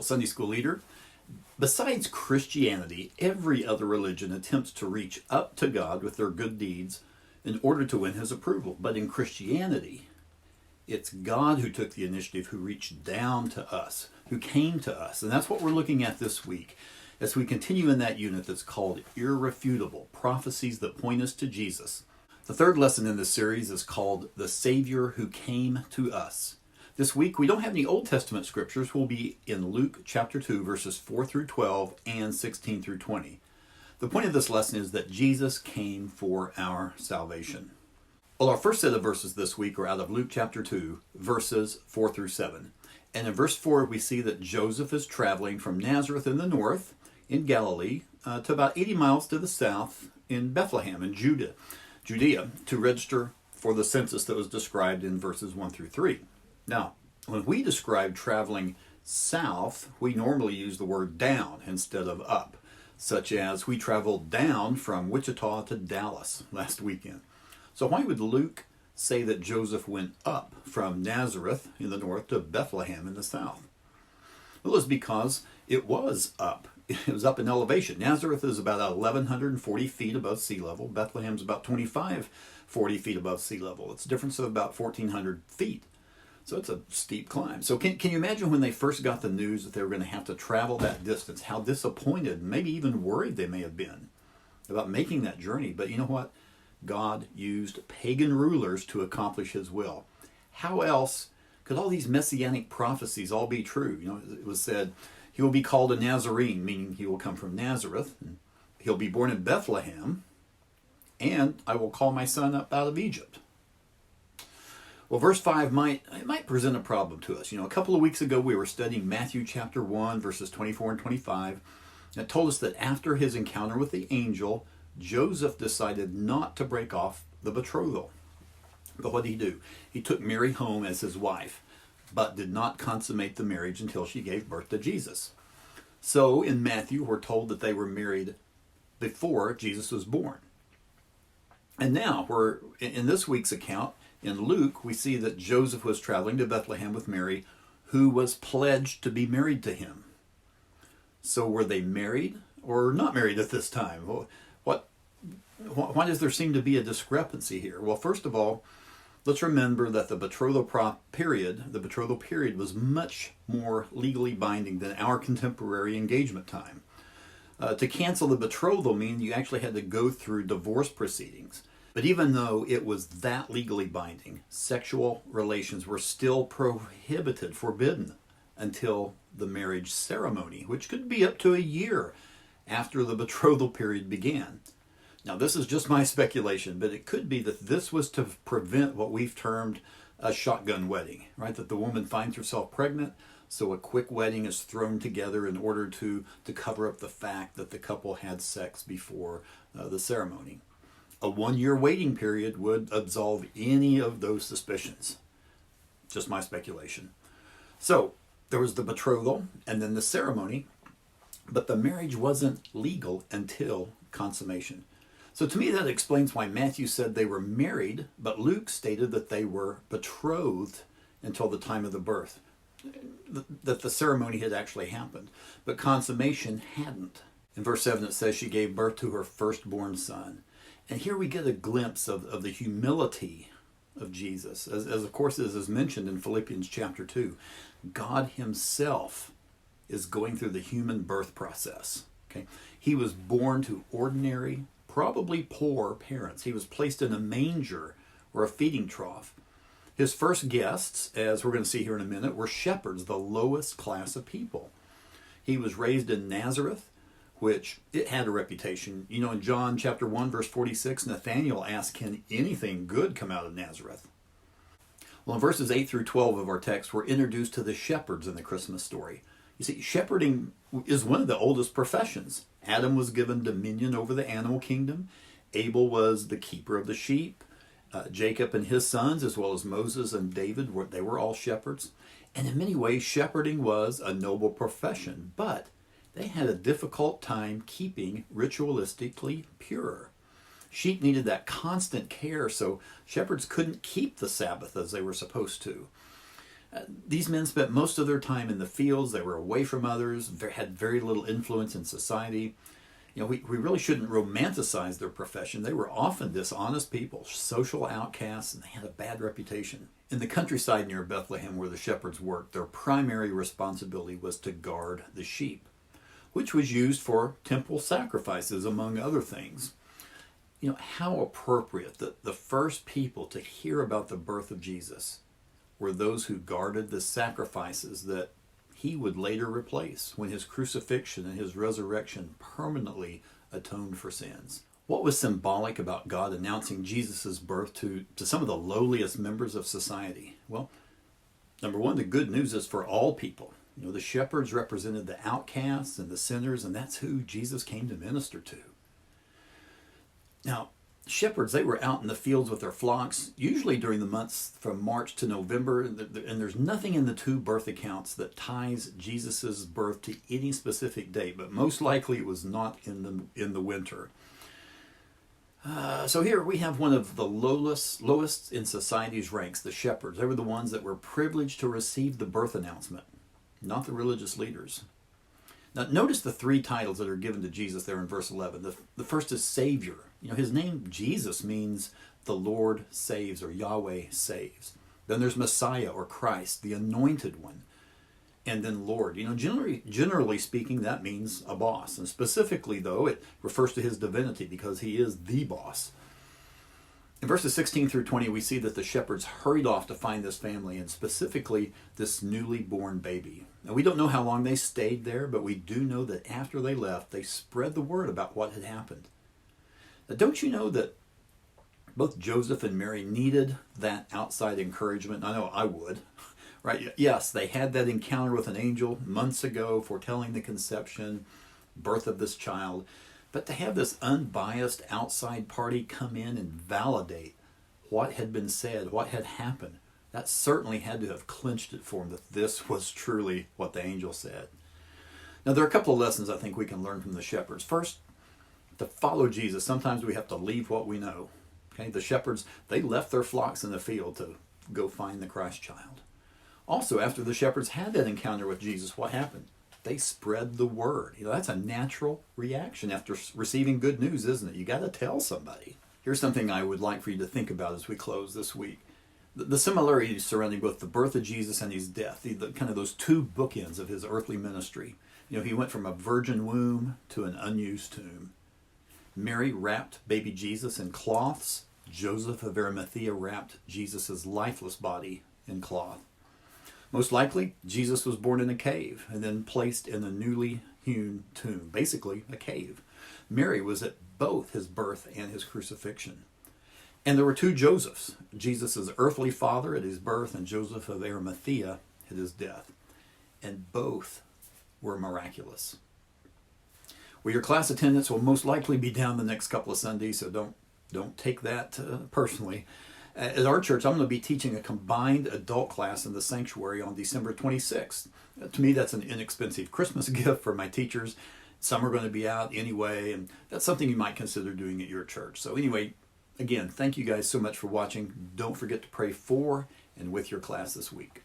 Sunday school leader. Besides Christianity, every other religion attempts to reach up to God with their good deeds in order to win his approval. But in Christianity, it's God who took the initiative, who reached down to us, who came to us. And that's what we're looking at this week as we continue in that unit that's called Irrefutable, Prophecies that Point Us to Jesus. The third lesson in this series is called The Savior Who Came to Us. This week, we don't have any Old Testament scriptures. We'll be in Luke chapter 2, verses 4 through 12 and 16 through 20. The point of this lesson is that Jesus came for our salvation. Well, our first set of verses this week are out of Luke chapter 2, verses 4 through 7. And in verse 4, we see that Joseph is traveling from Nazareth in the north, in Galilee, to about 80 miles to the south in Bethlehem in Judea, to register for the census that was described in verses 1 through 3. Now, when we describe traveling south, we normally use the word down instead of up, such as we traveled down from Wichita to Dallas last weekend. So why would Luke say that Joseph went up from Nazareth in the north to Bethlehem in the south? Well, it's because it was up. It was up in elevation. Nazareth is about 1,140 feet above sea level. Bethlehem's about 2,540 feet above sea level. It's a difference of about 1,400 feet. So it's a steep climb. So can you imagine when they first got the news that they were going to have to travel that distance, how disappointed, maybe even worried they may have been about making that journey? But you know what? God used pagan rulers to accomplish his will. How else could all these messianic prophecies all be true? You know, it was said, he will be called a Nazarene, meaning he will come from Nazareth. And he'll be born in Bethlehem, and I will call my son up out of Egypt. Well, verse 5 might present a problem to us. You know, a couple of weeks ago we were studying Matthew chapter 1, verses 24 and 25. That told us that after his encounter with the angel, Joseph decided not to break off the betrothal. But what did he do? He took Mary home as his wife, but did not consummate the marriage until she gave birth to Jesus. So in Matthew, we're told that they were married before Jesus was born. And now, we're in this week's account, in Luke, we see that Joseph was traveling to Bethlehem with Mary, who was pledged to be married to him. So were they married or not married at this time? Well, why does there seem to be a discrepancy here? Well, first of all, let's remember that the betrothal period was much more legally binding than our contemporary engagement time. To cancel the betrothal means you actually had to go through divorce proceedings. But even though it was that legally binding, sexual relations were still prohibited, forbidden, until the marriage ceremony, which could be up to a year after the betrothal period began. Now, this is just my speculation, but it could be that this was to prevent what we've termed a shotgun wedding, right? That the woman finds herself pregnant, so a quick wedding is thrown together in order to cover up the fact that the couple had sex before the ceremony. A 1-year waiting period would absolve any of those suspicions. Just my speculation. So, there was the betrothal and then the ceremony, but the marriage wasn't legal until consummation. So to me that explains why Matthew said they were married, but Luke stated that they were betrothed until the time of the birth. That the ceremony had actually happened, but consummation hadn't. In verse 7 it says she gave birth to her firstborn son. And here we get a glimpse of the humility of Jesus. As of course is mentioned in Philippians chapter 2. God himself is going through the human birth process. Okay? He was born to ordinary, probably poor parents. He was placed in a manger or a feeding trough. His first guests, as we're going to see here in a minute, were shepherds, the lowest class of people. He was raised in Nazareth, which it had a reputation. You know, in John chapter 1, verse 46, Nathanael asked, can anything good come out of Nazareth? Well, in verses 8 through 12 of our text, we're introduced to the shepherds in the Christmas story. You see, shepherding is one of the oldest professions. Adam was given dominion over the animal kingdom. Abel was the keeper of the sheep. Jacob and his sons, as well as Moses and David, they were all shepherds. And in many ways, shepherding was a noble profession, but they had a difficult time keeping ritualistically pure. Sheep needed that constant care, so shepherds couldn't keep the Sabbath as they were supposed to. These men spent most of their time in the fields. They were away from others, had very little influence in society. We really shouldn't romanticize their profession. They were often dishonest people, social outcasts, and they had a bad reputation. In the countryside near Bethlehem where the shepherds worked, their primary responsibility was to guard the sheep, which was used for temple sacrifices, among other things. How appropriate that the first people to hear about the birth of Jesus were those who guarded the sacrifices that he would later replace when his crucifixion and his resurrection permanently atoned for sins. What was symbolic about God announcing Jesus' birth to some of the lowliest members of society? Well, number one, the good news is for all people. The shepherds represented the outcasts and the sinners, and that's who Jesus came to minister to. Now, shepherds, they were out in the fields with their flocks, usually during the months from March to November, and there's nothing in the two birth accounts that ties Jesus' birth to any specific date, but most likely it was not in the winter. So here we have one of the lowest in society's ranks, the shepherds. They were the ones that were privileged to receive the birth announcement, not the religious leaders. Now, notice the three titles that are given to Jesus there in verse 11. The first is Savior. His name, Jesus, means the Lord saves, or Yahweh saves. Then there's Messiah, or Christ, the anointed one. And then Lord. Generally speaking, that means a boss. And specifically, though, it refers to his divinity because he is the boss. In verses 16 through 20, we see that the shepherds hurried off to find this family, and specifically this newly born baby. Now, we don't know how long they stayed there, but we do know that after they left, they spread the word about what had happened. Now, don't you know that both Joseph and Mary needed that outside encouragement? I know I would. Right? Yes, they had that encounter with an angel months ago foretelling the conception, birth of this child. But to have this unbiased outside party come in and validate what had been said, what had happened, that certainly had to have clinched it for them that this was truly what the angel said. Now, there are a couple of lessons I think we can learn from the shepherds. First, to follow Jesus, sometimes we have to leave what we know. Okay, the shepherds, they left their flocks in the field to go find the Christ child. Also, after the shepherds had that encounter with Jesus, what happened? They spread the word. That's a natural reaction after receiving good news, isn't it? You got to tell somebody. Here's something I would like for you to think about as we close this week. The similarities surrounding both the birth of Jesus and his death, kind of those two bookends of his earthly ministry. He went from a virgin womb to an unused tomb. Mary wrapped baby Jesus in cloths. Joseph of Arimathea wrapped Jesus' lifeless body in cloth. Most likely, Jesus was born in a cave and then placed in a newly hewn tomb, basically a cave. Mary was at both his birth and his crucifixion. And there were two Josephs, Jesus' earthly father at his birth and Joseph of Arimathea at his death. And both were miraculous. Well, your class attendance will most likely be down the next couple of Sundays, so don't take that personally. At our church, I'm going to be teaching a combined adult class in the sanctuary on December 26th. To me, that's an inexpensive Christmas gift for my teachers. Some are going to be out anyway, and that's something you might consider doing at your church. So anyway, again, thank you guys so much for watching. Don't forget to pray for and with your class this week.